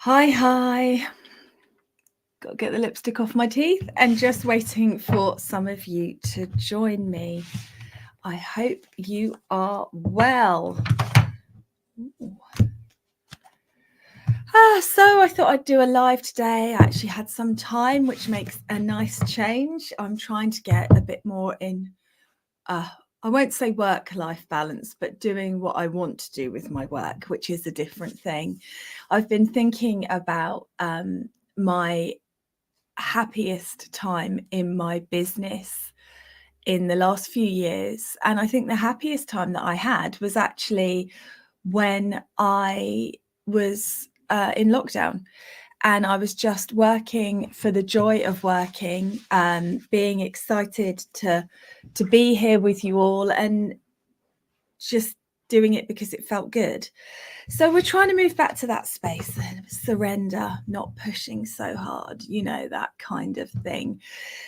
Hi. Got to get the lipstick off my teeth and just waiting for some of you to join me. I hope you are well. So I thought I'd do a live today. I actually had some time, which makes a nice change. I'm trying to get a bit more in, I won't say work-life balance, but doing what I want to do with my work, which is a different thing. I've been thinking about my happiest time in my business in the last few years. And I think the happiest time that I had was actually when I was in lockdown and I was just working for the joy of working, being excited to be here with you all and just doing it because it felt good. So we're trying to move back to that space, surrender, not pushing so hard, that kind of thing.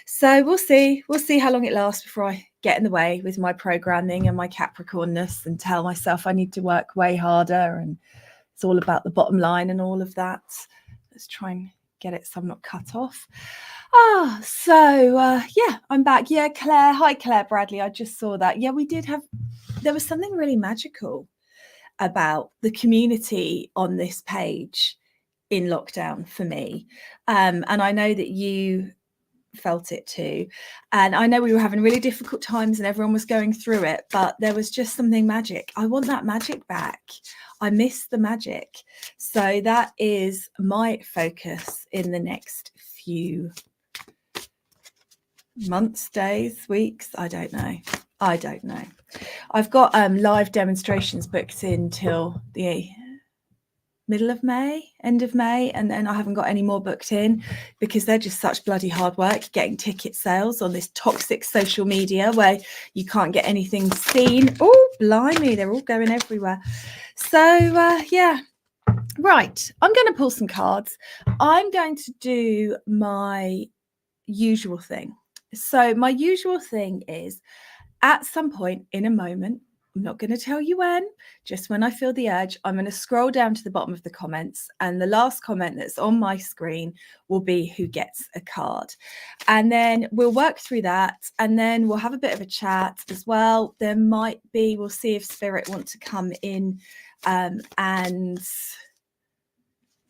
So we'll see how long it lasts before I get in the way with my programming and my Capricornness and tell myself I need to work way harder and it's all about the bottom line and all of that. Let's try and get it so I'm not cut off. I'm back. Yeah, Claire. Hi, Claire Bradley. I just saw that. Yeah, there was something really magical about the community on this page in lockdown for me. And I know that you felt it too. And I know we were having really difficult times and everyone was going through it, but there was just something magic. I want that magic back. I miss the magic. So that is my focus in the next few months, days, weeks. I don't know. I've got live demonstrations booked in till the middle of May, end of May, and then I haven't got any more booked in because they're just such bloody hard work getting ticket sales on this toxic social media where you can't get anything seen. Oh, blimey, they're all going everywhere. So right, I'm going to pull some cards. I'm going to do my usual thing. So my usual thing is at some point in a moment, I'm not going to tell you when, just when I feel the urge, I'm going to scroll down to the bottom of the comments and the last comment that's on my screen will be who gets a card. And then we'll work through that and then we'll have a bit of a chat as well. We'll see if Spirit want to come in and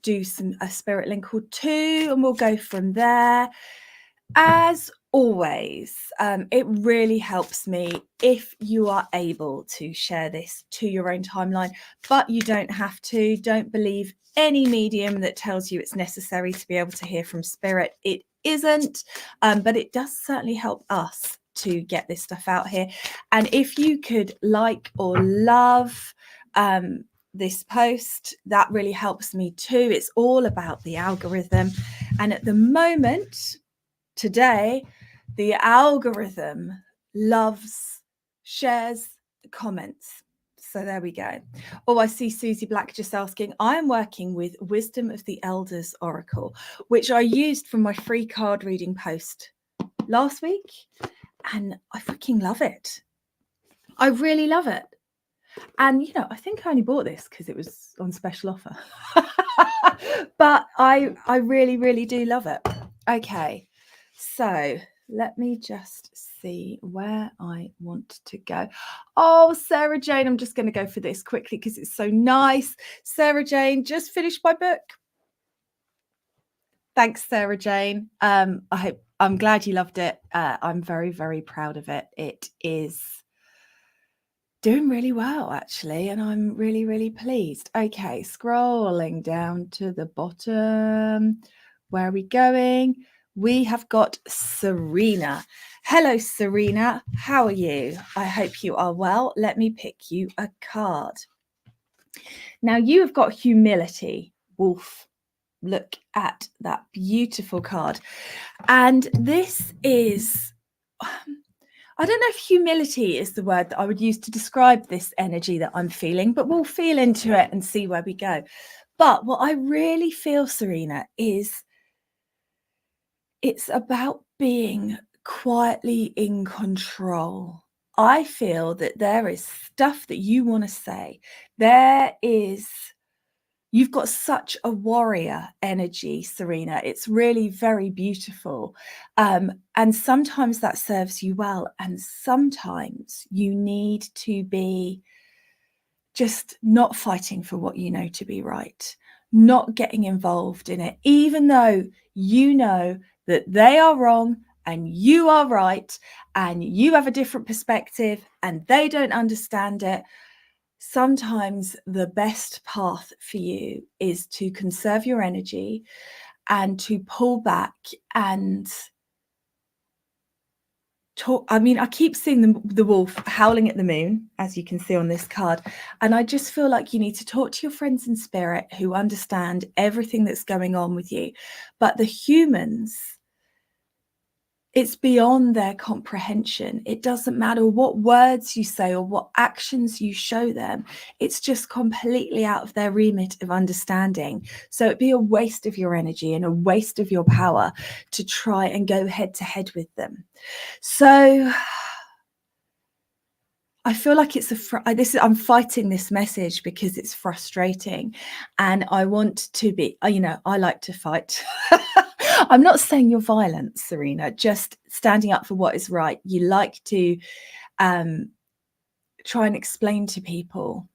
do a Spirit link or two and we'll go from there. As always, it really helps me if you are able to share this to your own timeline, but you don't have to. Don't believe any medium that tells you it's necessary to be able to hear from Spirit. It isn't, but it does certainly help us to get this stuff out here. And if you could like or love this post, that really helps me too. It's all about the algorithm. And at the moment, today, the algorithm loves, shares, comments. So there we go. Oh, I see Susie Black just asking, I am working with Wisdom of the Elders Oracle, which I used for my free card reading post last week. And I freaking love it. I really love it. And, I think I only bought this because it was on special offer. But I really, really do love it. Okay. So let me just see where I want to go. Oh, Sarah Jane, I'm just going to go for this quickly because it's so nice. Sarah Jane, just finished my book. Thanks, Sarah Jane. I'm glad you loved it. I'm very, very proud of it. It is doing really well, actually, and I'm really, really pleased. Okay, scrolling down to the bottom. Where are we going? We have got Serena. Hello, Serena. How are you? I hope you are well. Let me pick you a card. Now, you have got humility, Wolf. Look at that beautiful card. And this is... I don't know if humility is the word that I would use to describe this energy that I'm feeling, but we'll feel into it and see where we go. But what I really feel, Serena, is it's about being quietly in control. I feel that there is stuff that you want to say. You've got such a warrior energy, Serena. It's really very beautiful. And sometimes that serves you well. And sometimes you need to be just not fighting for what you know to be right, not getting involved in it, even though you know that they are wrong and you are right and you have a different perspective and they don't understand it. Sometimes the best path for you is to conserve your energy and to pull back and talk. I mean, I keep seeing the wolf howling at the moon, as you can see on this card. And I just feel like you need to talk to your friends in spirit who understand everything that's going on with you. But the humans, it's beyond their comprehension. It doesn't matter what words you say or what actions you show them. It's just completely out of their remit of understanding. So it'd be a waste of your energy and a waste of your power to try and go head to head with them. So I feel like it's I'm fighting this message because it's frustrating, and I want to be, I like to fight. I'm not saying you're violent, Serena, just standing up for what is right. You like to try and explain to people,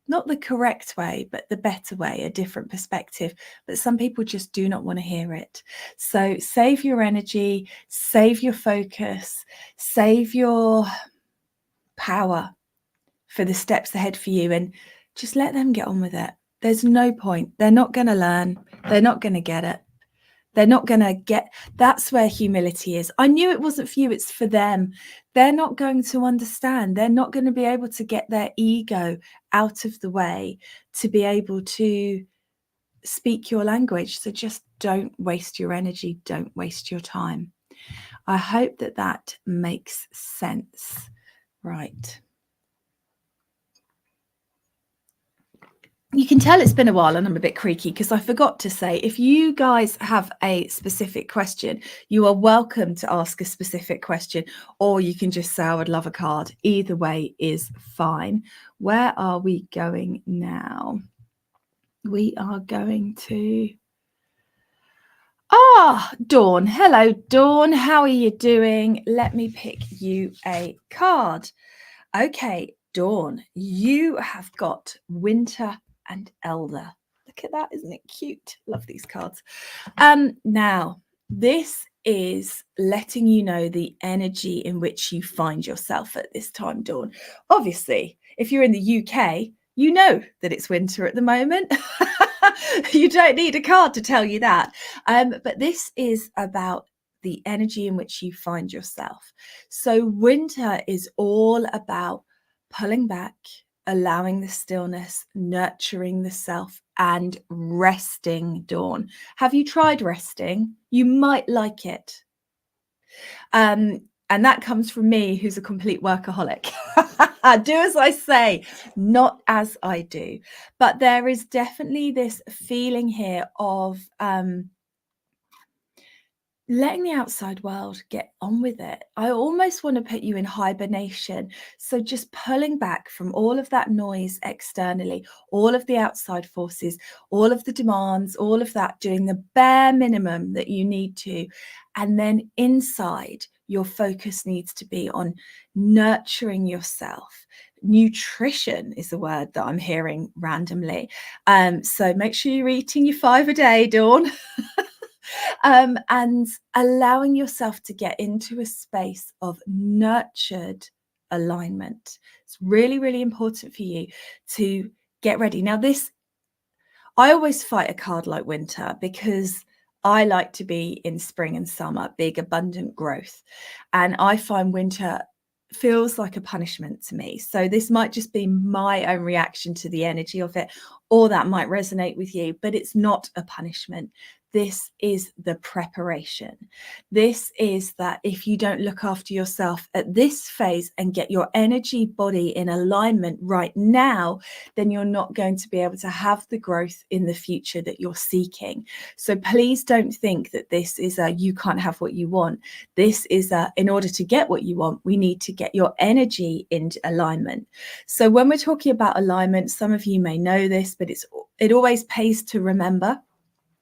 not the correct way, but the better way, a different perspective. But some people just do not want to hear it. So save your energy, save your focus, save your power for the steps ahead for you, and just let them get on with it. There's no point. They're not going to learn. They're not going to get it. They're not going to get. That's where humility is. I knew it wasn't for you. It's for them. They're not going to understand. They're not going to be able to get their ego out of the way to be able to speak your language. So just don't waste your energy. Don't waste your time. I hope that makes sense. Right. You can tell it's been a while and I'm a bit creaky because I forgot to say, if you guys have a specific question, you are welcome to ask a specific question, or you can just say, I would love a card. Either way is fine. Where are we going now? We are going to... Dawn. Hello, Dawn. How are you doing? Let me pick you a card. Okay, Dawn, you have got Winter and Elder. Look at that, isn't it cute? Love these cards. Now, this is letting you know the energy in which you find yourself at this time, Dawn. Obviously, if you're in the UK, you know that it's winter at the moment. You don't need a card to tell you that. But this is about the energy in which you find yourself. So winter is all about pulling back, allowing the stillness, nurturing the self, and resting, Dawn. Have you tried resting? You might like it. And that comes from me, who's a complete workaholic. Do as I say, not as I do. But there is definitely this feeling here of letting the outside world get on with it. I almost want to put you in hibernation. So just pulling back from all of that noise externally, all of the outside forces, all of the demands, all of that, doing the bare minimum that you need to. And then inside, your focus needs to be on nurturing yourself. Nutrition is a word that I'm hearing randomly. So make sure you're eating your 5 a day, Dawn. And allowing yourself to get into a space of nurtured alignment. It's really, really important for you to get ready. Now, I always fight a card like winter because I like to be in spring and summer, big, abundant growth. And I find winter feels like a punishment to me. So this might just be my own reaction to the energy of it, or that might resonate with you, but it's not a punishment. this is the preparation. This is that if you don't look after yourself at this phase and get your energy body in alignment right now, then you're not going to be able to have the growth in the future that you're seeking. So please don't think that this is a you can't have what you want. This is a in order to get what you want, we need to get your energy into alignment. So when we're talking about alignment, some of you may know this, but it always pays to remember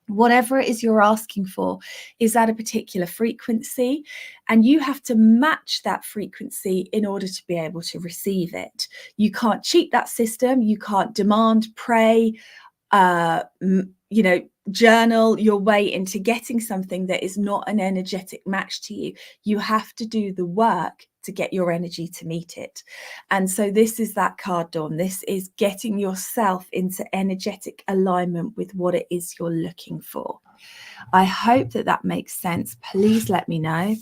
whatever it is you're asking for is at a particular frequency, and you have to match that frequency in order to be able to receive it. You can't cheat that system. You can't demand, pray, journal your way into getting something that is not an energetic match to you. You have to do the work to get your energy to meet it. And so this is that card, Dawn. This is getting yourself into energetic alignment with what it is you're looking for. I hope that that makes sense. Please let me know,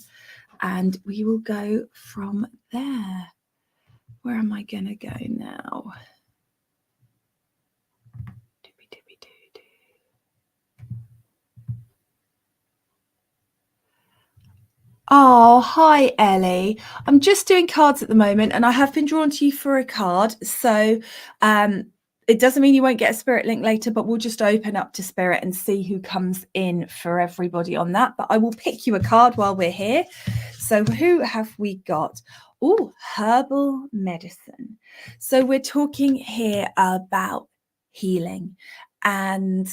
and we will go from there. Where am I going to go now? Oh, hi, Ellie. I'm just doing cards at the moment, and I have been drawn to you for a card. So it doesn't mean you won't get a spirit link later, but we'll just open up to spirit and see who comes in for everybody on that. But I will pick you a card while we're here. So who have we got? Oh, herbal medicine. So we're talking here about healing. And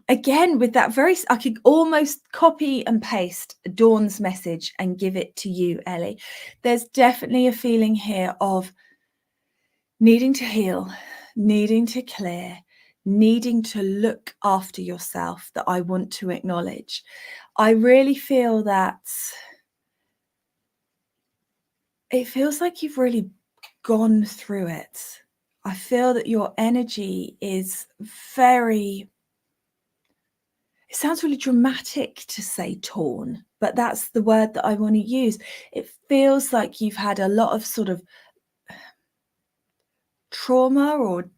again, with that I could almost copy and paste Dawn's message and give it to you, Ellie. There's definitely a feeling here of needing to heal, needing to clear, needing to look after yourself that I want to acknowledge. I really feel that it feels like you've really gone through it. I feel that your energy is very... It sounds really dramatic to say torn, but that's the word that I want to use. It feels like you've had a lot of sort of trauma, or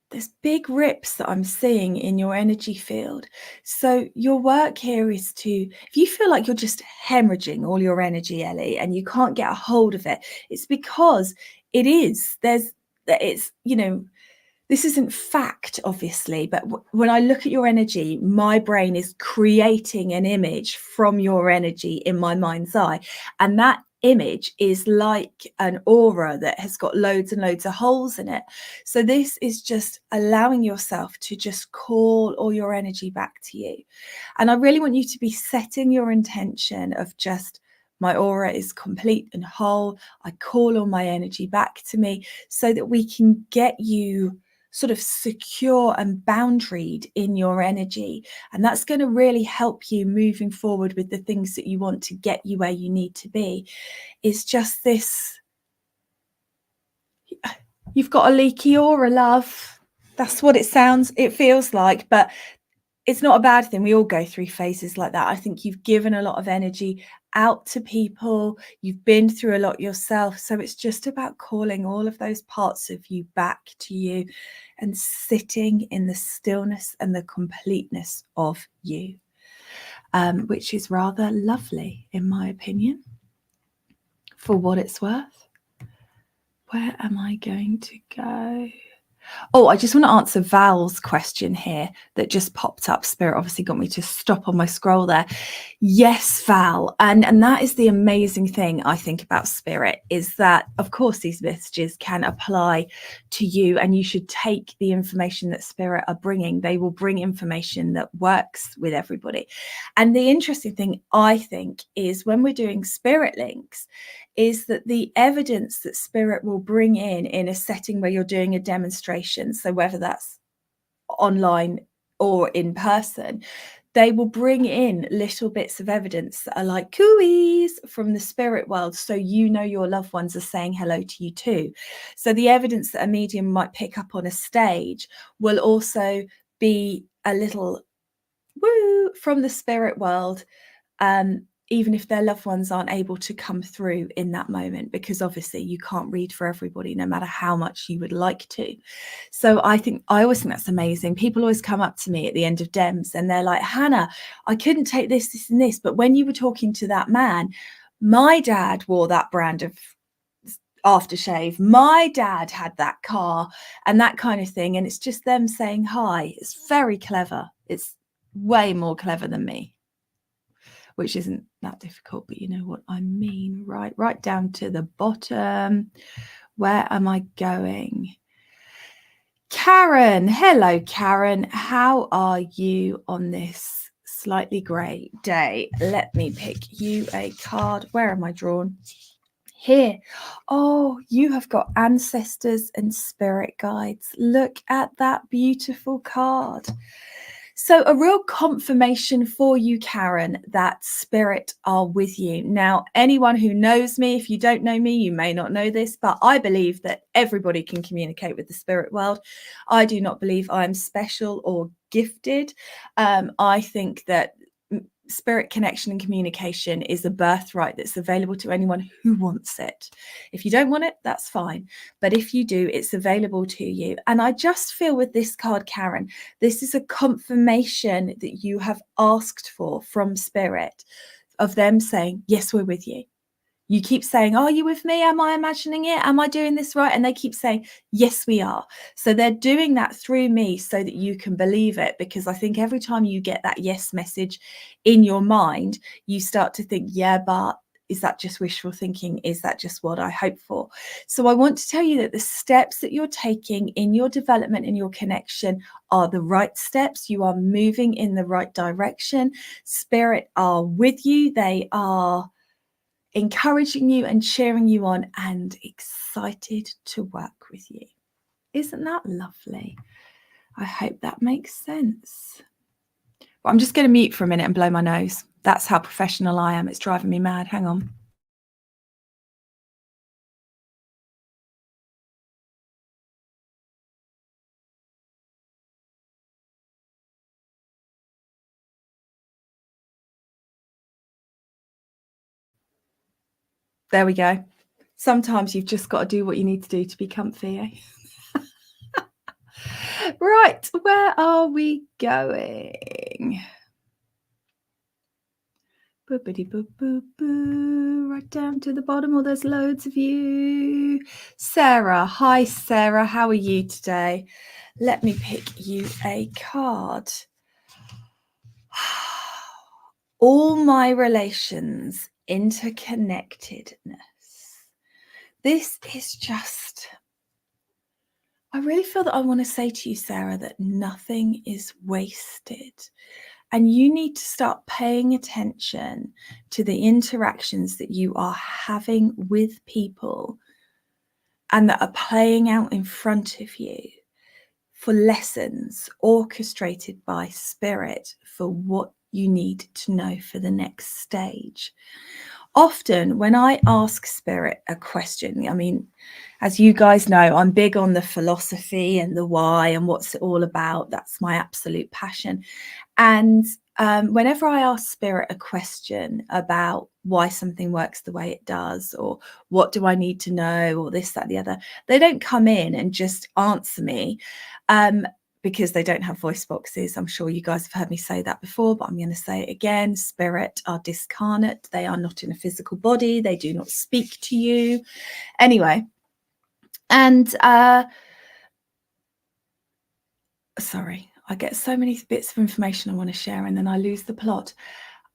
there's big rips that I'm seeing in your energy field. So your work here is if you feel like you're just hemorrhaging all your energy, Ellie, and you can't get a hold of it, it's because this isn't fact, obviously, but when I look at your energy, my brain is creating an image from your energy in my mind's eye. And that image is like an aura that has got loads and loads of holes in it. So this is just allowing yourself to just call all your energy back to you. And I really want you to be setting your intention of just, my aura is complete and whole. I call all my energy back to me so that we can get you sort of secure and boundaried in your energy. And that's going to really help you moving forward with the things that you want to get you where you need to be. It's just this, you've got a leaky aura, love. That's what it feels like, but it's not a bad thing. We all go through phases like that. I think you've given a lot of energy out to people. You've been through a lot yourself. So it's just about calling all of those parts of you back to you and sitting in the stillness and the completeness of you, which is rather lovely, in my opinion, for what it's worth. Where am I going to go? Oh, I just want to answer Val's question here that just popped up. Spirit obviously got me to stop on my scroll there. Yes, Val. And that is the amazing thing I think about Spirit, is that, of course, these messages can apply to you, and you should take the information that Spirit are bringing. They will bring information that works with everybody. And the interesting thing, I think, is when we're doing Spirit links, is that the evidence that Spirit will bring in a setting where you're doing a demonstration, so whether that's online or in person, they will bring in little bits of evidence that are like cooeys from the spirit world, so you know your loved ones are saying hello to you too. So the evidence that a medium might pick up on a stage will also be a little woo from the spirit world, even if their loved ones aren't able to come through in that moment, because obviously you can't read for everybody, no matter how much you would like to. So I always think that's amazing. People always come up to me at the end of DEMS and they're like, Hannah, I couldn't take this, this, and this, but when you were talking to that man, my dad wore that brand of aftershave, my dad had that car, and that kind of thing. And it's just them saying hi. It's very clever. It's way more clever than me, which isn't that difficult, but you know what I mean, right down to the bottom. Where am I going? Karen, hello Karen, how are you on this slightly grey day? Let me pick you a card. Where am I drawn? Here. Oh, you have got ancestors and spirit guides. Look at that beautiful card. So a real confirmation for you, Karen, that spirit are with you. Now, anyone who knows me, if you don't know me, you may not know this, but I believe that everybody can communicate with the spirit world. I do not believe I'm special or gifted. I think that spirit connection and communication is a birthright that's available to anyone who wants it. If you don't want it, that's fine. But if you do, it's available to you. And I just feel with this card, Karen, this is a confirmation that you have asked for from spirit, of them saying, yes, we're with you. You keep saying, are you with me? Am I imagining it? Am I doing this right? And they keep saying, yes, we are. So they're doing that through me so that you can believe it. Because I think every time you get that yes message in your mind, you start to think, yeah, but is that just wishful thinking? Is that just what I hope for? So I want to tell you that the steps that you're taking in your development and your connection are the right steps. You are moving in the right direction. Spirit are with you. They are encouraging you and cheering you on and excited to work with you. Isn't that lovely? I hope that makes sense. Well, I'm just going to mute for a minute and blow my nose. That's how professional I am. It's driving me mad. Hang on. There we go. Sometimes you've just got to do what you need to do to be comfy, eh? Right, where are we going? Boopity boop boop boo, right down to the bottom. Oh, there's loads of you. Sarah, hi Sarah, how are you today? Let me pick you a card. All my relations, interconnectedness. This is just, I really feel that I want to say to you, Sarah, that nothing is wasted. And you need to start paying attention to the interactions that you are having with people and that are playing out in front of you for lessons orchestrated by spirit for what you need to know for the next stage. Often when I ask spirit a question, I mean, as you guys know, I'm big on the philosophy and the why and what's it all about. That's my absolute passion. And whenever I ask spirit a question about why something works the way it does, or what do I need to know, or this, that, the other, they don't come in and just answer me because they don't have voice boxes. I'm sure you guys have heard me say that before, but I'm going to say it again. Spirit are discarnate. They are not in a physical body. They do not speak to you. Anyway, and sorry, I get so many bits of information I want to share and then I lose the plot.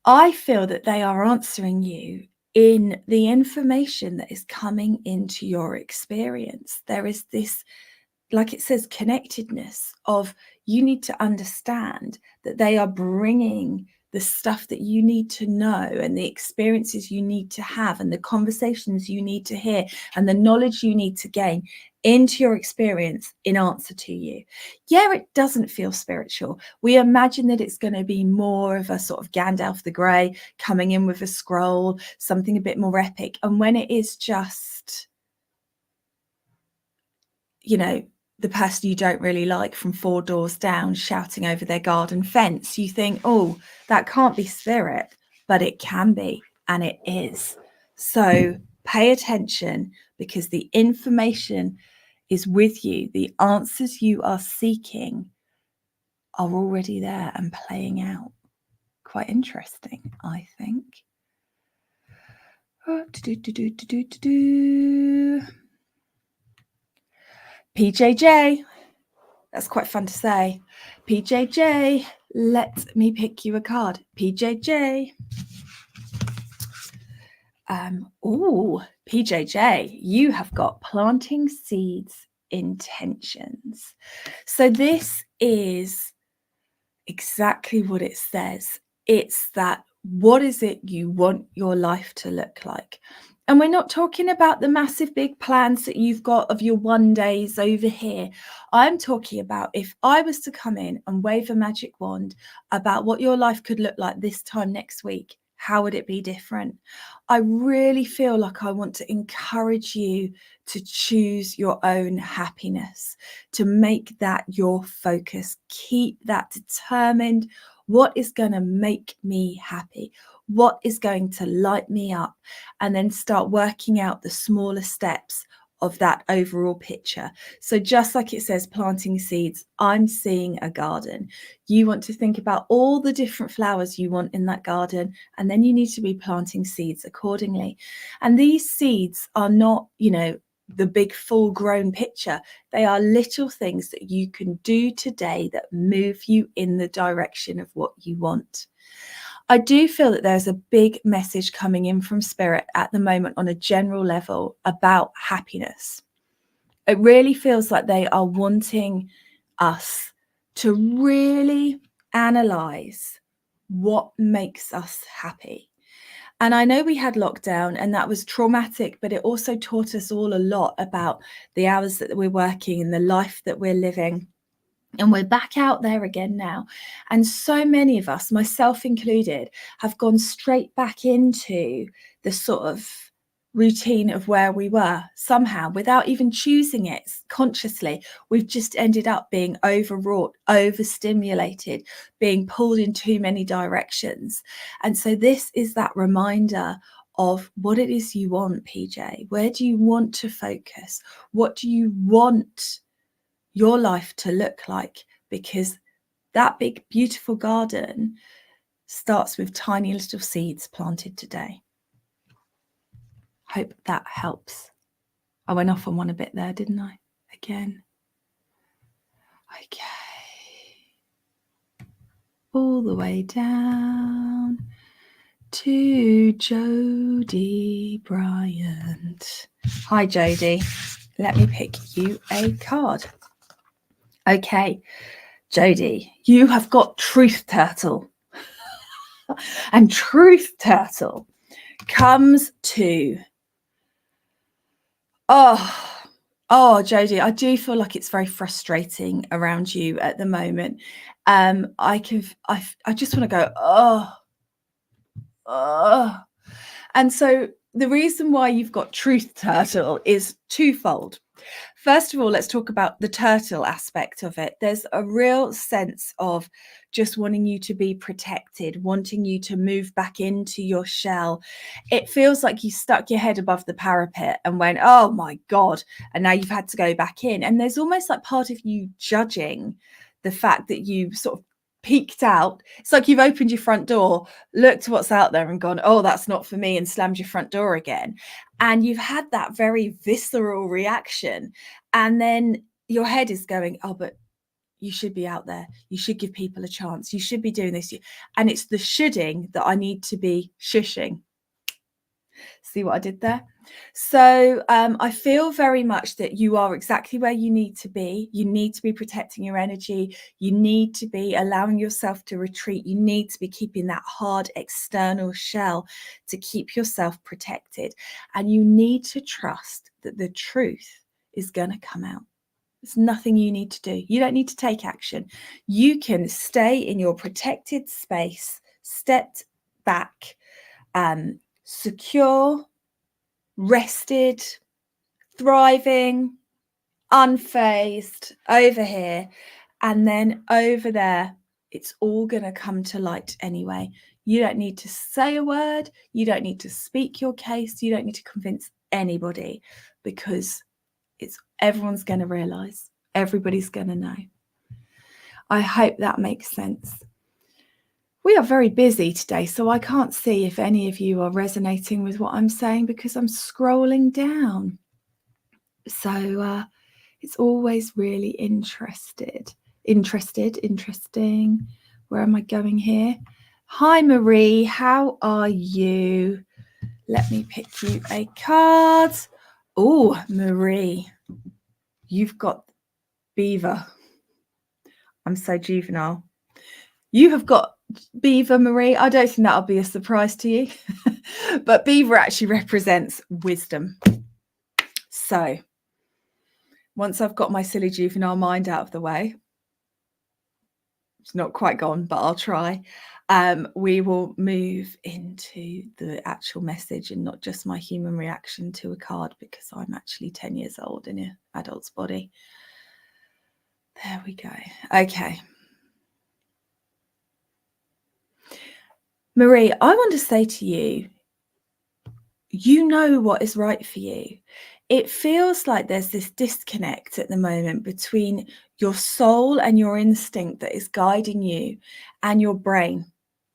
I feel that they are answering you in the information that is coming into your experience. There is this, like it says, connectedness of, you need to understand that they are bringing the stuff that you need to know and the experiences you need to have and the conversations you need to hear and the knowledge you need to gain into your experience in answer to you. Yeah, it doesn't feel spiritual. We imagine that it's going to be more of a sort of Gandalf the Grey coming in with a scroll, something a bit more epic. And when it is just, you know, the person you don't really like from 4 doors down shouting over their garden fence, you think, oh, that can't be spirit, but it can be. and it is. So pay attention, because the information is with you. The answers you are seeking are already there and playing out. Quite interesting, I think. PJJ, that's quite fun to say. PJJ, let me pick you a card. PJJ. PJJ, you have got planting seeds intentions. So this is exactly what it says. It's that, what is it you want your life to look like? And we're not talking about the massive big plans that you've got of your one days over here. I'm talking about, if I was to come in and wave a magic wand about what your life could look like this time next week, how would it be different? I really feel like I want to encourage you to choose your own happiness, to make that your focus. Keep that determined. What is going to make me happy? What is going to light me up? And then start working out the smaller steps of that overall picture. So just like it says planting seeds, I'm seeing a garden. You want to think about all the different flowers you want in that garden, and then you need to be planting seeds accordingly. And these seeds are not, the big full grown picture. They are little things that you can do today that move you in the direction of what you want. I do feel that there's a big message coming in from Spirit at the moment on a general level about happiness. It really feels like they are wanting us to really analyze what makes us happy. And I know we had lockdown and that was traumatic, but it also taught us all a lot about the hours that we're working and the life that we're living. And we're back out there again now. And so many of us, myself included, have gone straight back into the sort of routine of where we were somehow, without even choosing it consciously. We've just ended up being overwrought, overstimulated, being pulled in too many directions. And so this is that reminder of what it is you want, PJ. Where do you want to focus? What do you want your life to look like? Because that big, beautiful garden starts with tiny little seeds planted today. Hope that helps. I went off on one a bit there, didn't I? Again. Okay. All the way down to Jodie Bryant. Hi, Jodie. Let me pick you a card. Okay, Jodie, you have got Truth Turtle. And Truth Turtle comes to, Jodie, I do feel like it's very frustrating around you at the moment. I just want to go, And so the reason why you've got Truth Turtle is twofold. First of all, let's talk about the turtle aspect of it. There's a real sense of just wanting you to be protected, wanting you to move back into your shell. It feels like you stuck your head above the parapet and went, oh my God, and now you've had to go back in. And there's almost like part of you judging the fact that you sort of peeked out. It's like you've opened your front door, looked what's out there and gone, oh, that's not for me, and slammed your front door again. And you've had that very visceral reaction. And then your head is going, oh, but you should be out there. You should give people a chance. You should be doing this. And it's the shoulding that I need to be shushing. See what I did there? So I feel very much that you are exactly where you need to be. You need to be protecting your energy. You need to be allowing yourself to retreat. You need to be keeping that hard external shell to keep yourself protected. And you need to trust that the truth is going to come out. There's nothing you need to do. You don't need to take action. You can stay in your protected space, step back, secure, rested, thriving, unfazed over here, and then over there, it's all going to come to light anyway. You don't need to say a word. You don't need to speak your case. You don't need to convince anybody, because everyone's going to realize. Everybody's going to know. I hope that makes sense. We are very busy today, so I can't see if any of you are resonating with what I'm saying because I'm scrolling down. So it's always really interesting. Where am I going here? Hi, Marie. How are you? Let me pick you a card. Oh, Marie, you've got Beaver. I'm so juvenile. You have got Beaver, Marie. I don't think that'll be a surprise to you. But Beaver actually represents wisdom. So once I've got my silly juvenile mind out of the way, it's not quite gone, but I'll try. We will move into the actual message and not just my human reaction to a card, because I'm actually 10 years old in an adult's body. There we go. Okay. Marie, I want to say to you, you know what is right for you. It feels like there's this disconnect at the moment between your soul and your instinct that is guiding you and your brain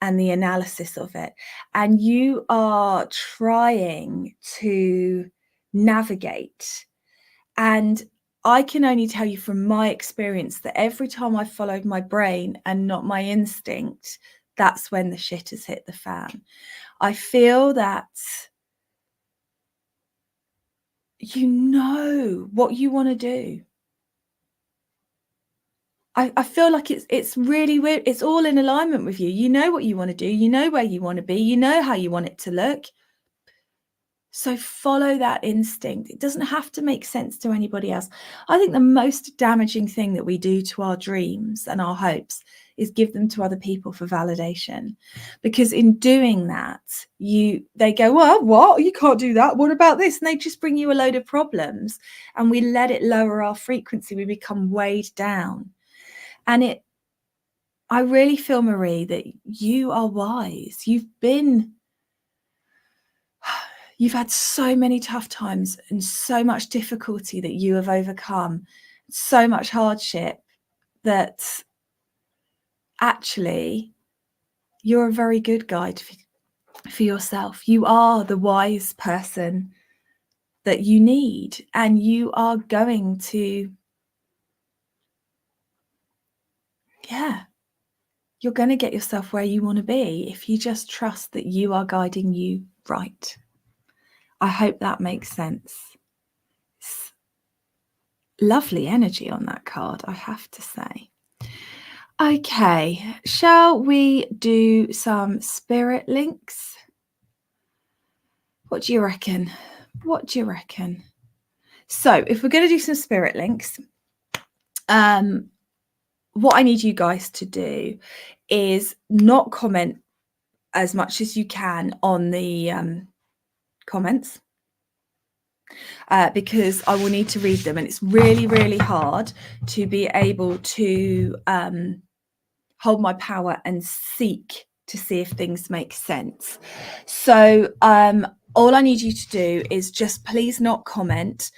and the analysis of it. And you are trying to navigate. And I can only tell you from my experience that every time I followed my brain and not my instinct, that's when the shit has hit the fan. I feel that you know what you want to do. I feel like it's really weird. It's all in alignment with you. You know what you want to do. You know where you want to be. You know how you want it to look. So follow that instinct. It doesn't have to make sense to anybody else. I think the most damaging thing that we do to our dreams and our hopes is give them to other people for validation. Because in doing that, they go, well, what? You can't do that. What about this? And they just bring you a load of problems, and we let it lower our frequency. We become weighed down. And I really feel, Marie, that you are wise. You've had so many tough times and so much difficulty that you have overcome, so much hardship, that actually you're a very good guide for yourself. You are the wise person that you need, and you are going to, you're going to get yourself where you want to be if you just trust that you are guiding you right. I hope that makes sense. It's lovely energy on that card, I have to say. Okay, shall we do some spirit links? What do you reckon? What do you reckon? So if we're going to do some spirit links, what I need you guys to do is not comment as much as you can on the comments, because I will need to read them, and it's really, really hard to be able to hold my power and seek to see if things make sense. So all I need you to do is just please not comment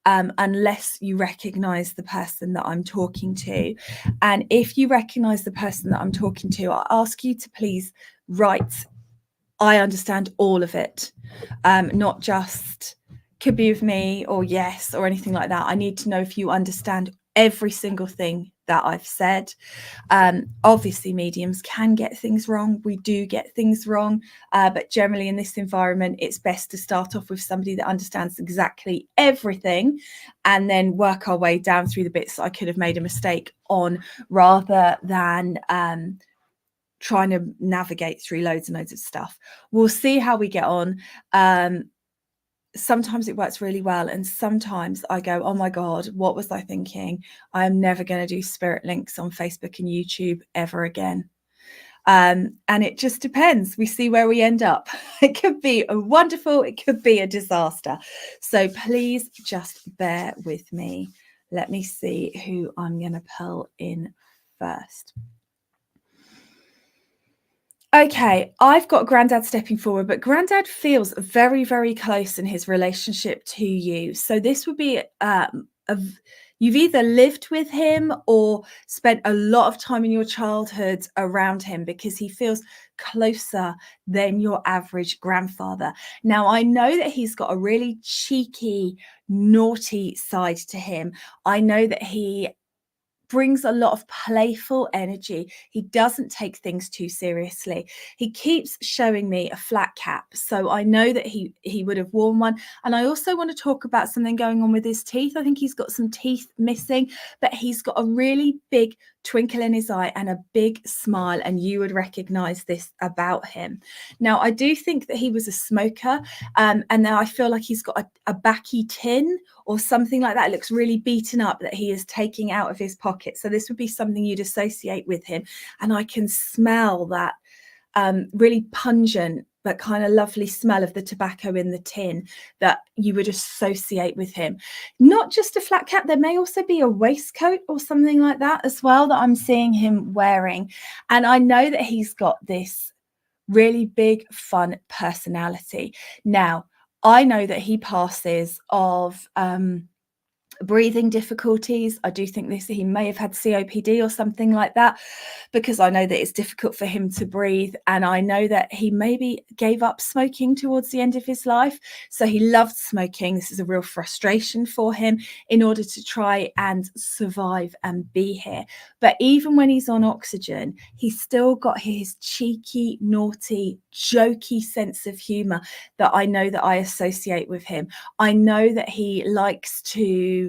unless you recognize the person that I'm talking to. And if you recognize the person that I'm talking to, I'll ask you to please write, I understand all of it, not just could be with me or yes or anything like that. I need to know if you understand every single thing that I've said. Obviously mediums can get things wrong. We do get things wrong, but generally in this environment, it's best to start off with somebody that understands exactly everything and then work our way down through the bits that I could have made a mistake on, rather than trying to navigate through loads and loads of stuff. We'll see how we get on. Sometimes it works really well, and sometimes I go, oh my God, what was I thinking? I am never going to do spirit links on Facebook and YouTube ever again. And it just depends. We see where we end up. It could be a wonderful, it could be a disaster. So please just bear with me. Let me see who I'm going to pull in first. Okay, I've got Grandad stepping forward, but Grandad feels very, very close in his relationship to you. So this would be you've either lived with him or spent a lot of time in your childhood around him, because he feels closer than your average grandfather. Now, I know that he's got a really cheeky, naughty side to him. I know that he brings a lot of playful energy. He doesn't take things too seriously. He keeps showing me a flat cap, so I know that he would have worn one. And I also want to talk about something going on with his teeth. I think he's got some teeth missing, but he's got a really big twinkle in his eye and a big smile, and you would recognize this about him. Now, I do think that he was a smoker, and now I feel like he's got a backy tin or something like that. It looks really beaten up that he is taking out of his pocket. So this would be something you'd associate with him. And I can smell that really pungent but kind of lovely smell of the tobacco in the tin that you would associate with him. Not just a flat cap, there may also be a waistcoat or something like that as well that I'm seeing him wearing. And I know that he's got this really big, fun personality. Now, I know that he passes of breathing difficulties. I do think he may have had COPD or something like that, because I know that it's difficult for him to breathe. And I know that he maybe gave up smoking towards the end of his life. So he loved smoking. This is a real frustration for him in order to try and survive and be here. But even when he's on oxygen, he's still got his cheeky, naughty, jokey sense of humor that I know that I associate with him. I know that he likes to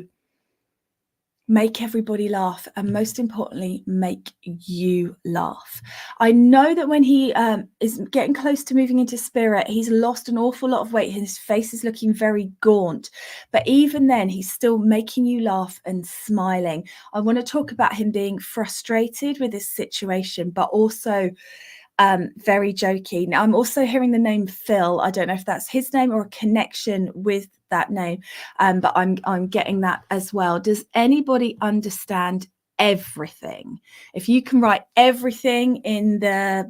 make everybody laugh, and most importantly, make you laugh. I know that when he is getting close to moving into spirit, he's lost an awful lot of weight. His face is looking very gaunt, but even then, he's still making you laugh and smiling. I want to talk about him being frustrated with this situation, but also very jokey. Now, I'm also hearing the name Phil. I don't know if that's his name or a connection with that name, but I'm getting that as well. Does anybody understand everything? If you can write everything in the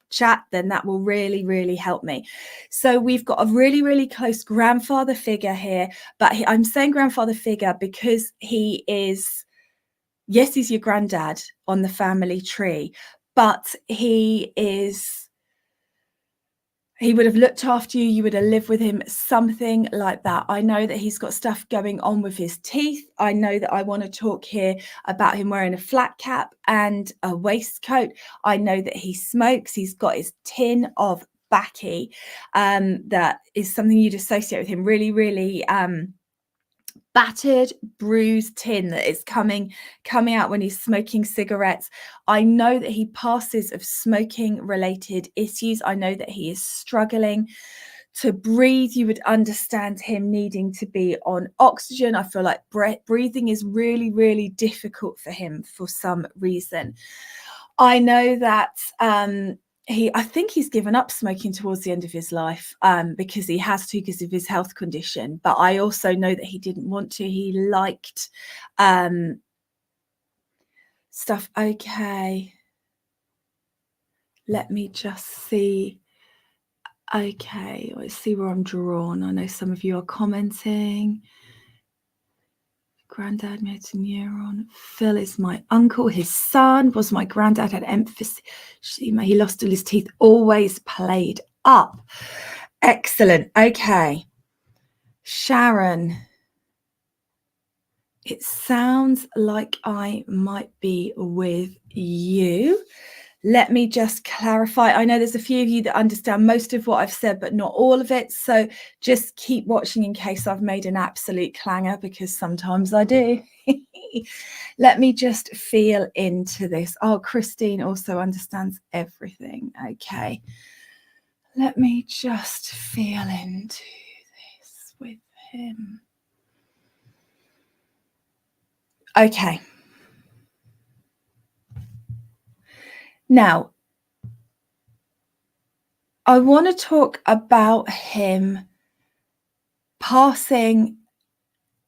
chat, then that will really, really help me. So we've got a really, really close grandfather figure here, but I'm saying grandfather figure because he is, yes, he's your granddad on the family tree, but he would have looked after you, you would have lived with him, something like that. I know that he's got stuff going on with his teeth. I know that I want to talk here about him wearing a flat cap and a waistcoat. I know that he smokes. He's got his tin of baccy. That is something you'd associate with him. Really, really battered, bruised tin that is coming out when he's smoking cigarettes. I know that he passes of smoking related issues. I know that he is struggling to breathe. You would understand him needing to be on oxygen. I feel like breathing is really, really difficult for him for some reason. I know that I think he's given up smoking towards the end of his life because he has to, because of his health condition. But I also know that he didn't want to. He liked stuff. Okay. Let me just see. Okay, let's see where I'm drawn. I know some of you are commenting. Granddad motor neuron. Phil is my uncle. His son was my granddad, had emphysema. He lost all his teeth, always played up. Excellent. Okay. Sharon. It sounds like I might be with you. Let me just clarify. I know there's a few of you that understand most of what I've said, but not all of it. So just keep watching in case I've made an absolute clanger, because sometimes I do. Let me just feel into this. Oh, Christine also understands everything. Okay. Let me just feel into this with him. Okay. Now, I want to talk about him passing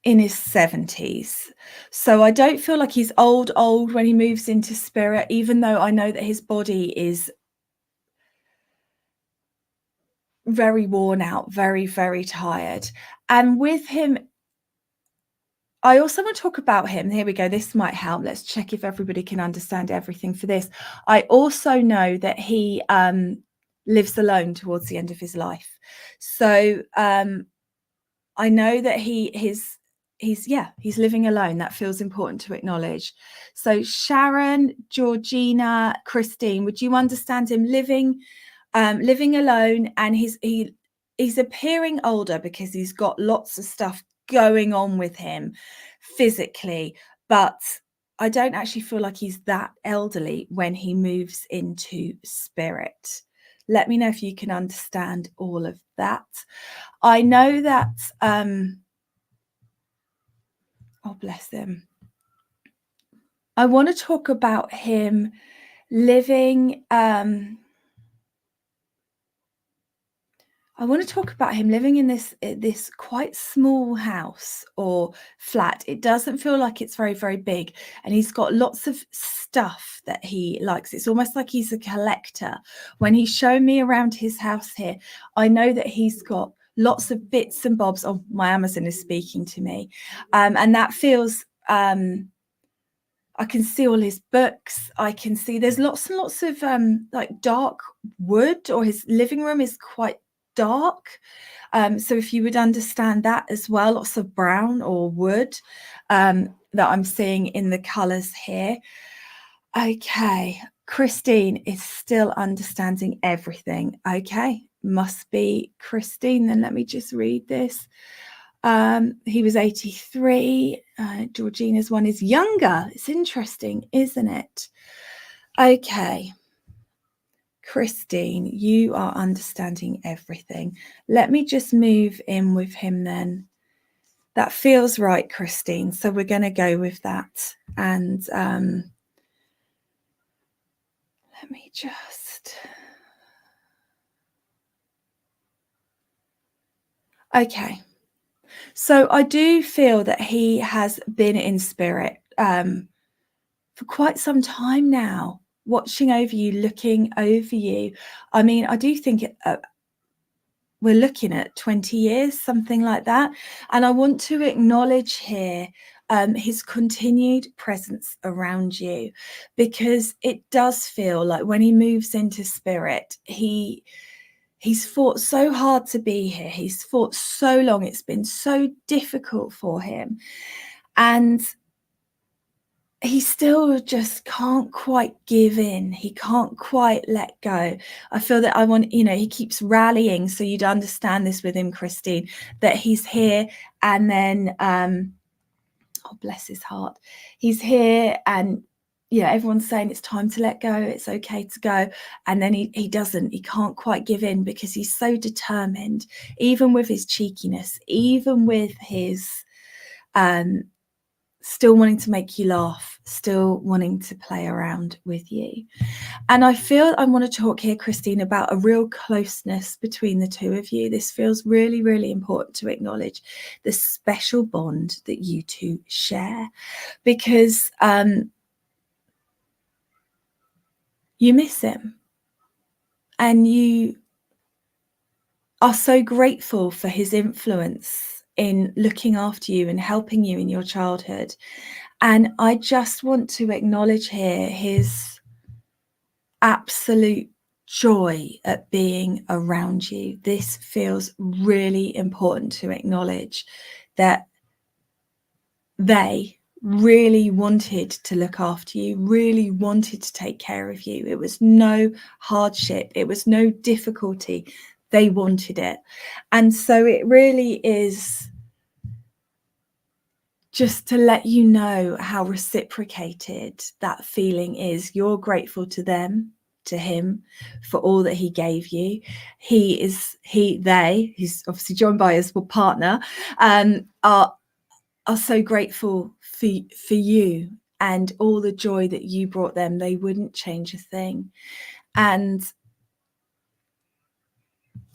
in his 70s. So I don't feel like he's old when he moves into spirit, even though I know that his body is very worn out, very, very tired. And with him, I also want to talk about him. Here we go. This might help. Let's check if everybody can understand everything for this. I also know that he lives alone towards the end of his life. So I know that he's living alone. That feels important to acknowledge. So Sharon, Georgina, Christine, would you understand him living alone? And he's appearing older because he's got lots of stuff going on with him physically, but I don't actually feel like he's that elderly when he moves into spirit. Let me know if you can understand all of that. I know that oh, bless him. I want to talk about him living in this quite small house or flat. It doesn't feel like it's very, very big. And he's got lots of stuff that he likes. It's almost like he's a collector. When he's shown me around his house here, I know that he's got lots of bits and bobs. Oh, my Amazon is speaking to me. And that feels... I can see all his books. I can see there's lots and lots of like dark wood, or his living room is quite dark. So if you would understand that as well, lots of brown or wood that I'm seeing in the colors here. Okay, Christine is still understanding everything. Okay, must be Christine. Then let me just read this. He was 83. Georgina's one is younger. It's interesting, isn't it? Okay. Christine, you are understanding everything. Let me just move in with him then. That feels right, Christine. So we're going to go with that. And let me just... Okay. So I do feel that he has been in spirit for quite some time now, watching over you, looking over you. I mean, I do think we're looking at 20 years, something like that. And I want to acknowledge here his continued presence around you, because it does feel like when he moves into spirit, he's fought so hard to be here. He's fought so long. It's been so difficult for him. And he still just can't quite give in. He can't quite let go. I feel that he keeps rallying. So you'd understand this with him, Christine, that he's here and then, oh, bless his heart. He's here and, everyone's saying it's time to let go. It's okay to go. And then he doesn't, he can't quite give in because he's so determined, even with his cheekiness, even with his, still wanting to make you laugh, still wanting to play around with you. And I feel I want to talk here, Christine, about a real closeness between the two of you. This feels really, really important to acknowledge the special bond that you two share, because you miss him and you are so grateful for his influence in looking after you and helping you in your childhood. And I just want to acknowledge here his absolute joy at being around you. This feels really important to acknowledge, that they really wanted to look after you, really wanted to take care of you. It was no hardship. It was no difficulty. They wanted it. And so it really is just to let you know how reciprocated that feeling is. You're grateful to them, to him, for all that he gave you. He's obviously joined by his partner, are so grateful for you and all the joy that you brought them. They wouldn't change a thing. And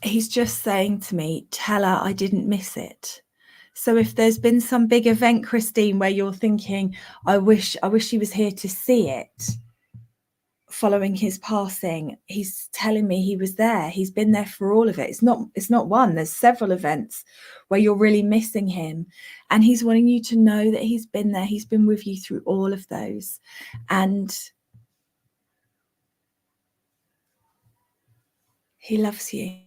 he's just saying to me, tell her I didn't miss it. So if there's been some big event, Christine, where you're thinking, I wish he was here to see it, following his passing, he's telling me he was there. He's been there for all of it. It's not one, there's several events where you're really missing him, and he's wanting you to know that he's been there. He's been with you through all of those, and he loves you.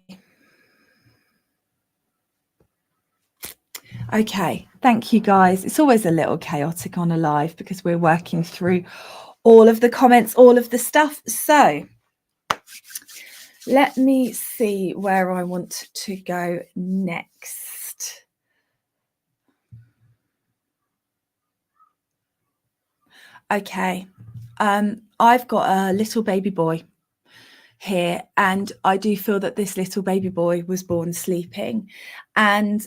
Okay, thank you guys. It's always a little chaotic on a live because we're working through all of the comments, all of the stuff. So let me see where I want to go next. Okay, I've got a little baby boy here, and I do feel that this little baby boy was born sleeping, and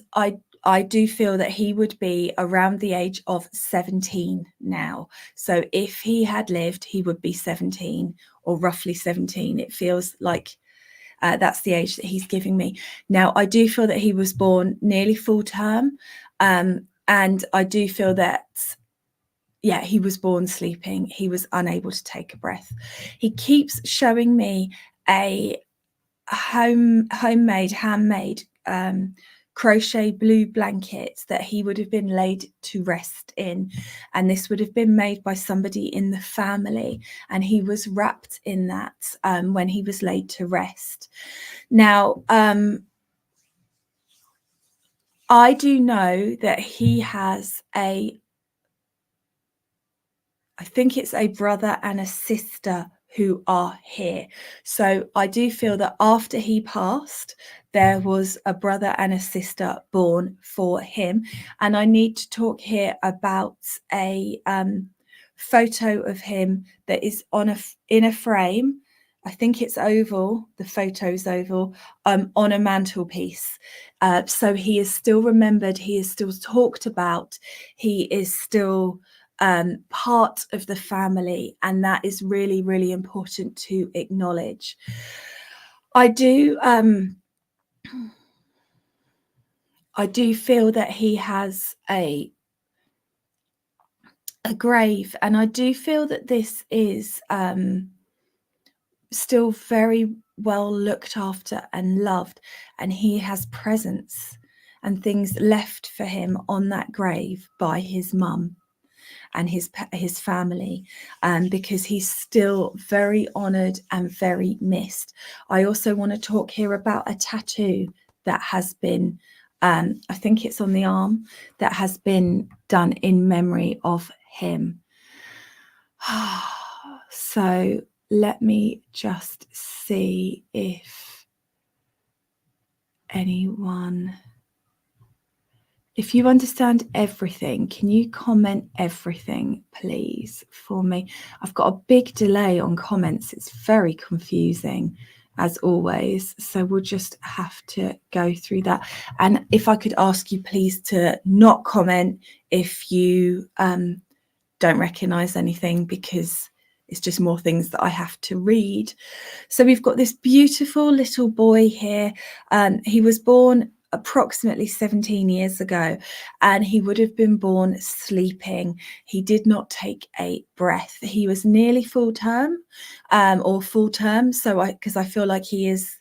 I do feel that he would be around the age of 17 now. So if he had lived, he would be 17 or roughly 17. It feels like that's the age that he's giving me. Now, I do feel that he was born nearly full term, and I do feel that, yeah, he was born sleeping. He was unable to take a breath. He keeps showing me a handmade crochet blue blanket that he would have been laid to rest in, and this would have been made by somebody in the family, and he was wrapped in that when he was laid to rest. Now, I do know that he has I think it's a brother and a sister who are here. So I do feel that after he passed, there was a brother and a sister born for him. And I need to talk here about a photo of him that is in a frame. I think it's oval, the photo's oval, on a mantelpiece. So he is still remembered, he is still talked about, he is still part of the family, and that is really, really important to acknowledge. I do feel that he has a grave, and I do feel that this is still very well looked after and loved, and he has presents and things left for him on that grave by his mum and his family, because he's still very honoured and very missed. I also want to talk here about a tattoo that has been, I think it's on the arm, that has been done in memory of him. So let me just see if anyone... If you understand everything, can you comment everything, please, for me? I've got a big delay on comments. It's very confusing, as always. So we'll just have to go through that. And if I could ask you, please, to not comment if you don't recognise anything, because it's just more things that I have to read. So we've got this beautiful little boy here. He was born approximately 17 years ago, and he would have been born sleeping. He did not take a breath. He was nearly full term, or full term. So because I feel like he is,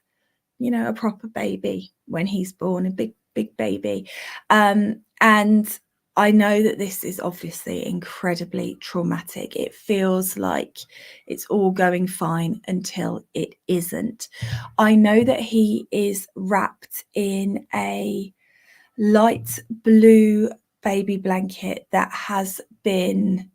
you know, a proper baby when he's born, a big baby. And I know that this is obviously incredibly traumatic. It feels like it's all going fine until it isn't. I know that he is wrapped in a light blue baby blanket that has been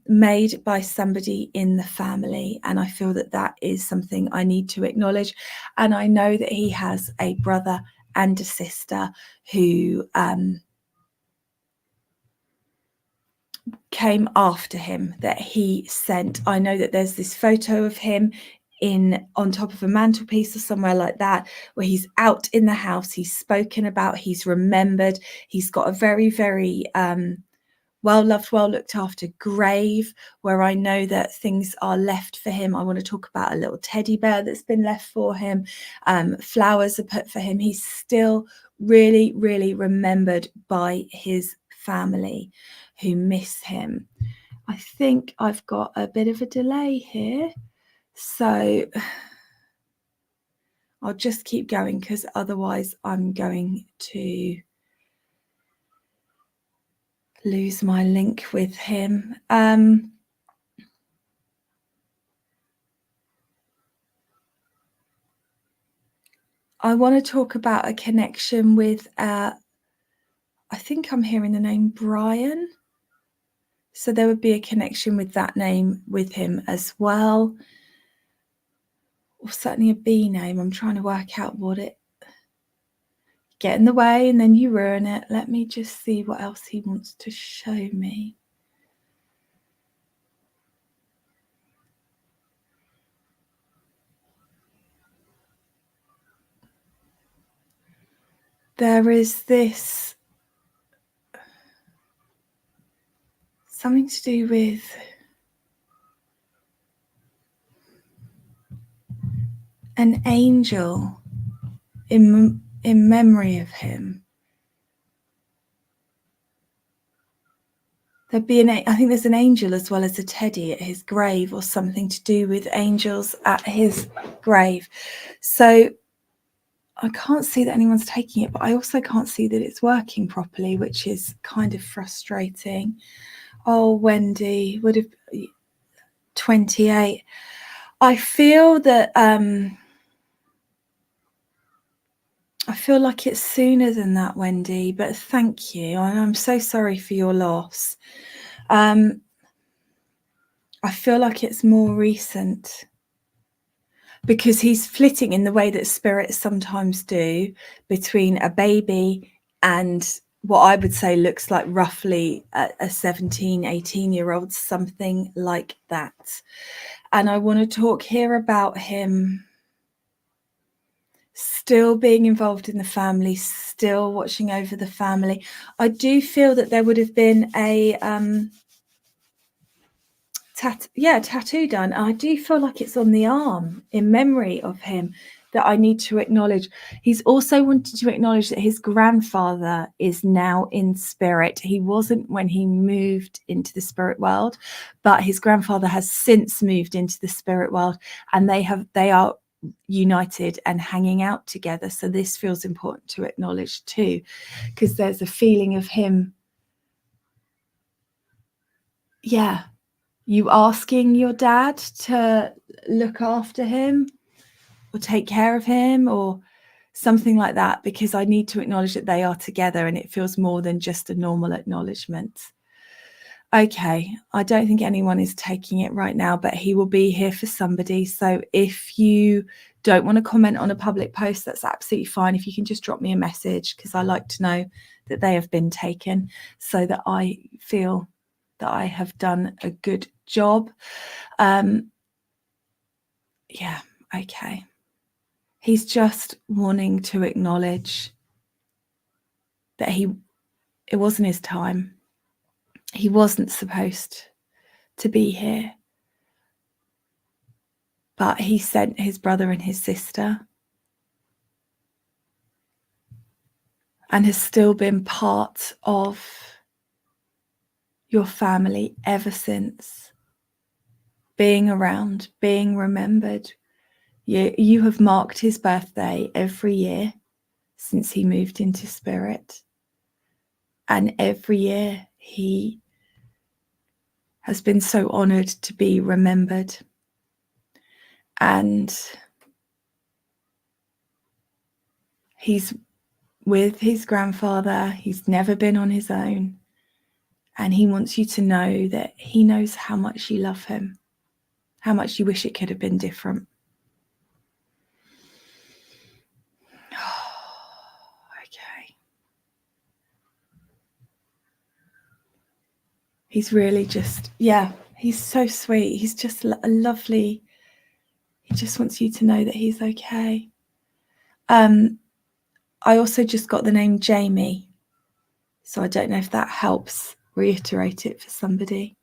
made by somebody in the family, and I feel that that is something I need to acknowledge. And I know that he has a brother and a sister who came after him, that he sent. I know that there's this photo of him on top of a mantelpiece or somewhere like that, where he's out in the house, he's spoken about, he's remembered, he's got a very, very well loved, well looked after grave where I know that things are left for him. I want to talk about a little teddy bear that's been left for him. Flowers are put for him. He's still really, really remembered by his family who miss him. I think I've got a bit of a delay here, so I'll just keep going because otherwise I'm going to lose my link with him. I want to talk about a connection with, I think I'm hearing the name Brian. So there would be a connection with that name with him as well. Or certainly a B name. I'm trying to work out what it get in the way and then you ruin it. Let me just see what else he wants to show me. There is this something to do with an angel in memory of him. There'd be I think there's an angel as well as a teddy at his grave, or something to do with angels at his grave. So I can't see that anyone's taking it, but I also can't see that it's working properly, which is kind of frustrating. Oh, Wendy would have 28. I feel that I feel like it's sooner than that, Wendy, but thank you. I'm so sorry for your loss. I feel like it's more recent because he's flitting in the way that spirits sometimes do between a baby and what I would say looks like roughly a 17, 18-year-old, something like that. And I want to talk here about him still being involved in the family, still watching over the family. I do feel that there would have been a tattoo done. I do feel like it's on the arm in memory of him that I need to acknowledge. He's also wanted to acknowledge that his grandfather is now in spirit. He wasn't when he moved into the spirit world, but his grandfather has since moved into the spirit world, and they are united and hanging out together. So this feels important to acknowledge too, because there's a feeling of him. Yeah. You asking your dad to look after him or take care of him or something like that, because I need to acknowledge that they are together and it feels more than just a normal acknowledgement. Okay, I don't think anyone is taking it right now, but he will be here for somebody. So if you don't want to comment on a public post, that's absolutely fine. If you can just drop me a message, because I like to know that they have been taken so that I feel that I have done a good job. Yeah, okay. He's just wanting to acknowledge that it wasn't his time. He wasn't supposed to be here. But he sent his brother and his sister and has still been part of your family ever since. Being around, being remembered. You have marked his birthday every year since he moved into spirit. And every year he has been so honoured to be remembered. And he's with his grandfather. He's never been on his own. And he wants you to know that he knows how much you love him, how much you wish it could have been different. Okay. He's really just, he's so sweet. He's just a lovely, he just wants you to know that he's okay. I also just got the name Jamie, so I don't know if that helps reiterate it for somebody.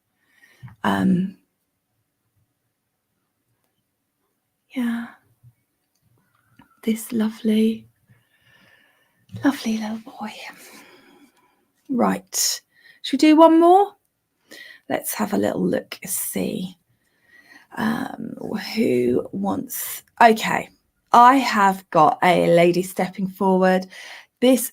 Yeah, this lovely little boy. Right, should we do one more? Let's have a little look, see. Who wants... Okay, I have got a lady stepping forward.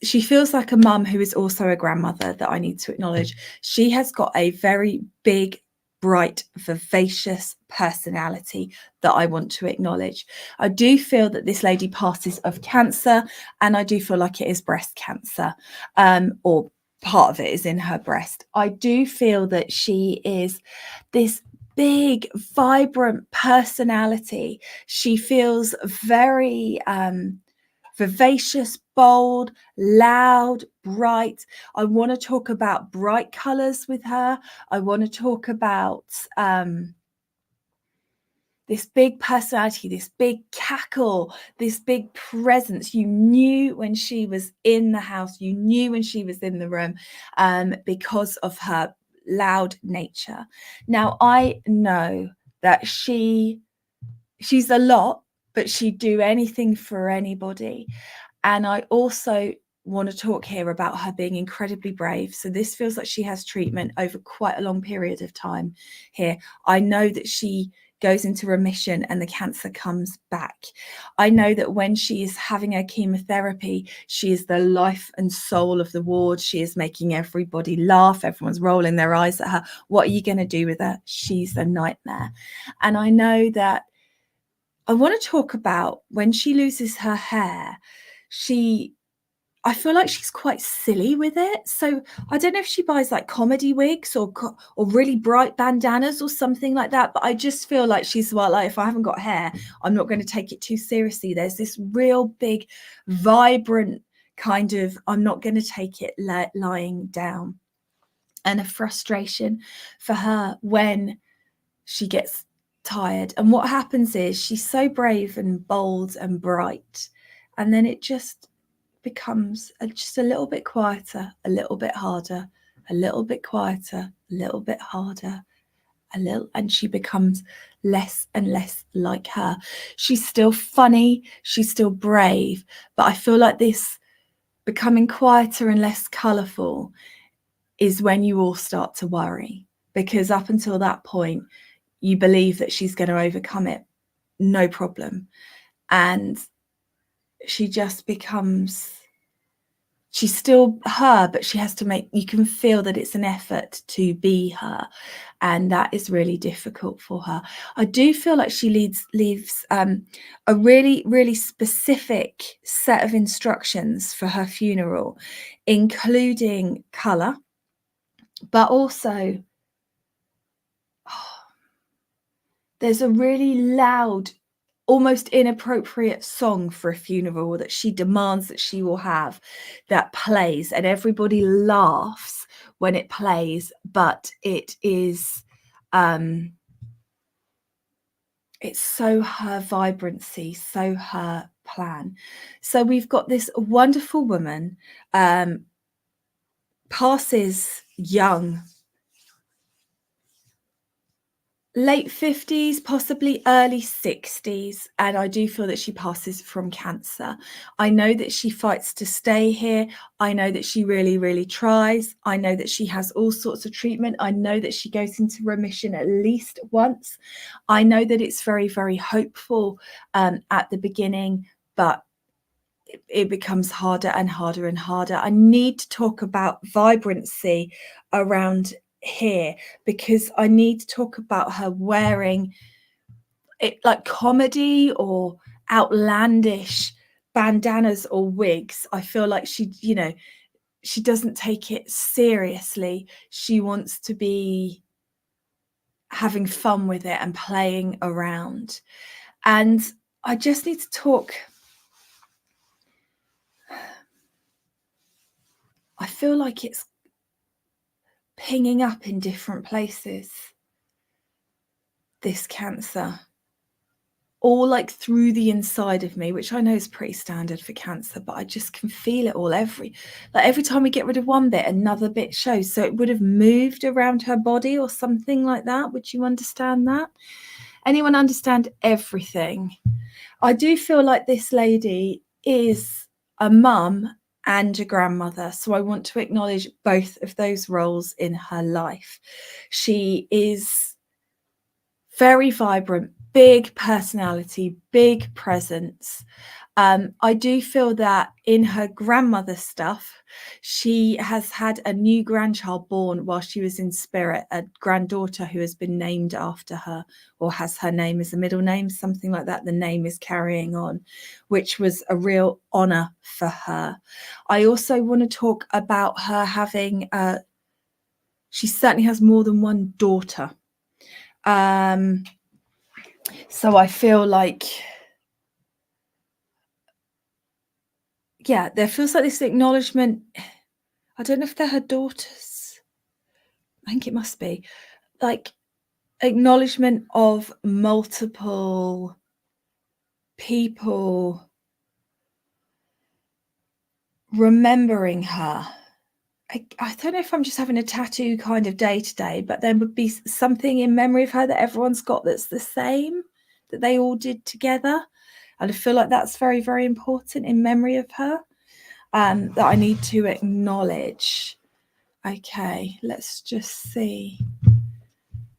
She feels like a mum who is also a grandmother that I need to acknowledge. She has got a very big, bright, vivacious personality that I want to acknowledge. I do feel that this lady passes of Cancer, and I do feel like it is breast cancer, or part of it is in her breast. I do feel that she is this big, vibrant personality. She feels very vivacious, bold, loud, bright. I want to talk about bright colors with her. I want to talk about this big personality, this big cackle, this big presence. You knew when she was in the house, you knew when she was in the room, because of her loud nature. Now, I know that she's a lot, but she'd do anything for anybody. And I also want to talk here about her being incredibly brave. So this feels like she has treatment over quite a long period of time here. I know that she goes into remission and the cancer comes back. I know that when she is having her chemotherapy, she is the life and soul of the ward. She is making everybody laugh. Everyone's rolling their eyes at her. What are you going to do with her? She's a nightmare. And I know that I want to talk about when she loses her hair, I feel like she's quite silly with it. So I don't know if she buys like comedy wigs or really bright bandanas or something like that. But I just feel like she's like, if I haven't got hair, I'm not going to take it too seriously. There's this real big, vibrant kind of, I'm not going to take it lying down, and a frustration for her when she gets tired. And what happens is she's so brave and bold and bright, and then it just becomes just a little bit quieter, a little bit harder, a little bit quieter, a little bit harder, and she becomes less and less like her. She's still funny, she's still brave, but I feel like this becoming quieter and less colourful is when you all start to worry, because up until that point you believe that she's going to overcome it, no problem. And she just becomes, she's still her, but she has to you can feel that it's an effort to be her. And that is really difficult for her. I do feel like she leaves a really, really specific set of instructions for her funeral, including colour, but also there's a really loud, almost inappropriate song for a funeral that she demands that she will have, that plays, and everybody laughs when it plays, but it is it's so her vibrancy, so her plan. So we've got this wonderful woman, passes young, late 50s, possibly early 60s, and I do feel that she passes from cancer. I know that she fights to stay here. I know that she really, really tries. I know that she has all sorts of treatment. I know that she goes into remission at least once. I know that it's very, very hopeful at the beginning, but it becomes harder and harder and harder. I need to talk about vibrancy around here, because I need to talk about her wearing it like comedy or outlandish bandanas or wigs. I feel like she doesn't take it seriously. She wants to be having fun with it and playing around. And I just need to talk. I feel like it's pinging up in different places, this cancer, all like through the inside of me, which I know is pretty standard for cancer, but I just can feel it all. Every time we get rid of one bit, another bit shows. So it would have moved around her body or something like that. Would you understand that? Anyone understand everything? I do feel like this lady is a mum and a grandmother. So I want to acknowledge both of those roles in her life. She is very vibrant, big personality, big presence. I do feel that in her grandmother stuff, she has had a new grandchild born while she was in spirit, a granddaughter who has been named after her or has her name as a middle name, something like that. The name is carrying on, which was a real honor for her. I also want to talk about her having, she certainly has more than one daughter. So I feel like, yeah, there feels like this acknowledgement. I don't know if they're her daughters. I think it must be. Like acknowledgement of multiple people remembering her. I don't know if I'm just having a tattoo kind of day to day, but there would be something in memory of her that everyone's got that's the same, that they all did together. And I feel like that's very, very important in memory of her, that I need to acknowledge. Okay, let's just see.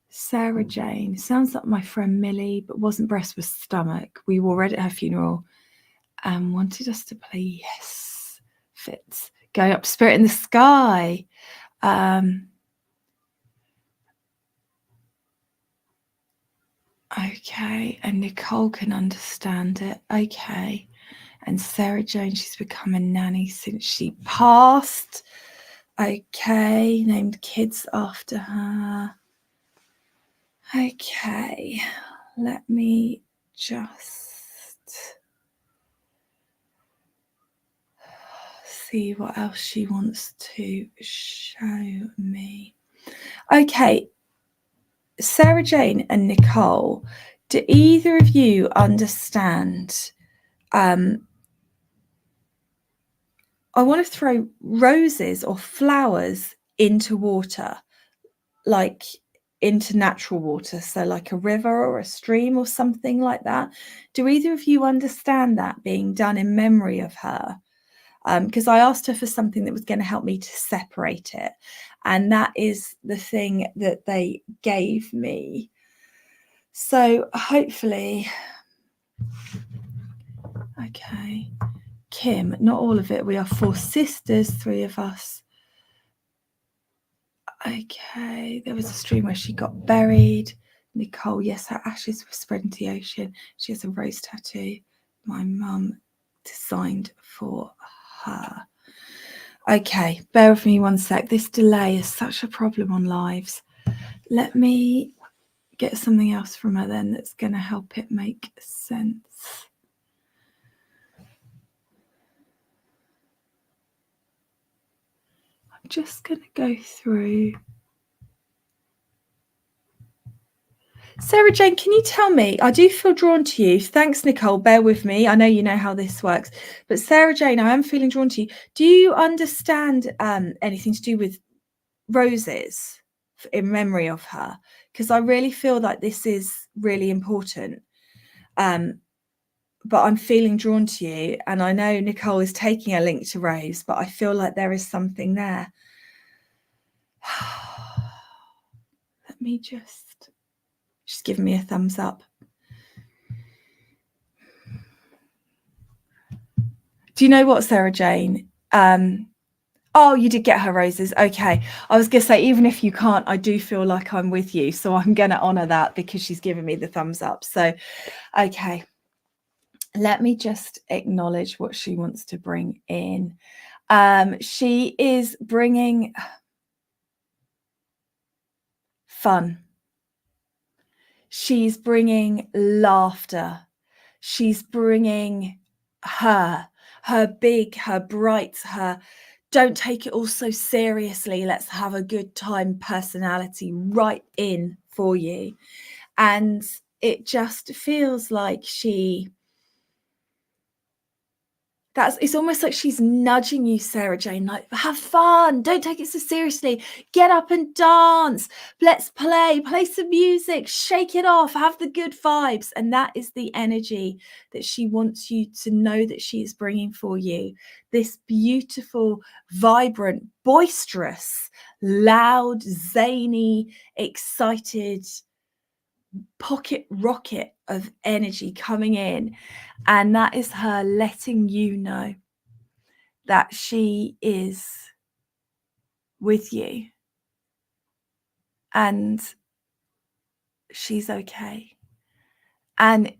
Sarah Jane sounds like my friend Millie, but wasn't breast, was stomach. We wore red at her funeral and wanted us to play Yes Fits. Going up Spirit in the Sky. Okay, and Nicole can understand it. Okay, and Sarah Jane, she's become a nanny since she passed. Okay, named kids after her. Okay, let me just see what else she wants to show me. Okay, Sarah Jane and Nicole, do either of you understand? I want to throw roses or flowers into water, like into natural water, so like a river or a stream or something like that. Do either of you understand that being done in memory of her? Because I asked her for something that was going to help me to separate it, and that is the thing that they gave me. So hopefully, okay, Kim, not all of it. We are 4 sisters, 3 of us. Okay, there was a stream where she got buried. Nicole, yes, her ashes were spread into the ocean. She has a rose tattoo my mum designed for her. Okay, bear with me one sec. This delay is such a problem on lives. Let me get something else from her then that's going to help it make sense. I'm just going to go through. Sarah Jane, can you tell me? I do feel drawn to you. Thanks, Nicole. Bear with me. I know you know how this works. But Sarah Jane, I am feeling drawn to you. Do you understand anything to do with roses in memory of her? Because I really feel like this is really important. But I'm feeling drawn to you. And I know Nicole is taking a link to Rose, but I feel like there is something there. Let me just... She's giving me a thumbs up. Do you know what, Sarah Jane? Oh, you did get her roses. Okay. I was going to say, even if you can't, I do feel like I'm with you. So I'm going to honor that because she's given me the thumbs up. So, okay. Let me just acknowledge what she wants to bring in. She is bringing fun. She's bringing laughter. She's bringing her big, her bright, her don't take it all so seriously. Let's have a good time personality right in for you. And it just feels like she It's almost like she's nudging you, Sarah Jane, like, have fun, don't take it so seriously, get up and dance, let's play some music, shake it off, have the good vibes. And that is the energy that she wants you to know that she is bringing for you. This beautiful, vibrant, boisterous, loud, zany, excited pocket rocket of energy coming in. And that is her letting you know that she is with you and she's okay. And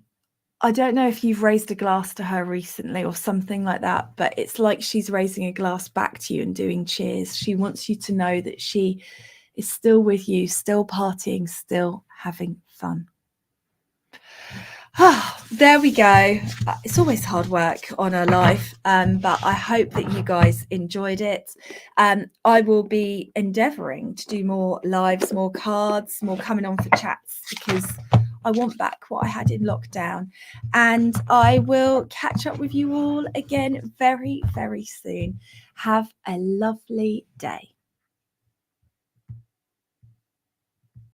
I don't know if you've raised a glass to her recently or something like that, but it's like she's raising a glass back to you and doing cheers. She wants you to know that she is still with you, still partying, still having fun. There we go. It's always hard work on our life, but I hope that you guys enjoyed it. I will be endeavouring to do more lives, more cards, more coming on for chats, because I want back what I had in lockdown. And I will catch up with you all again very, very soon. Have a lovely day.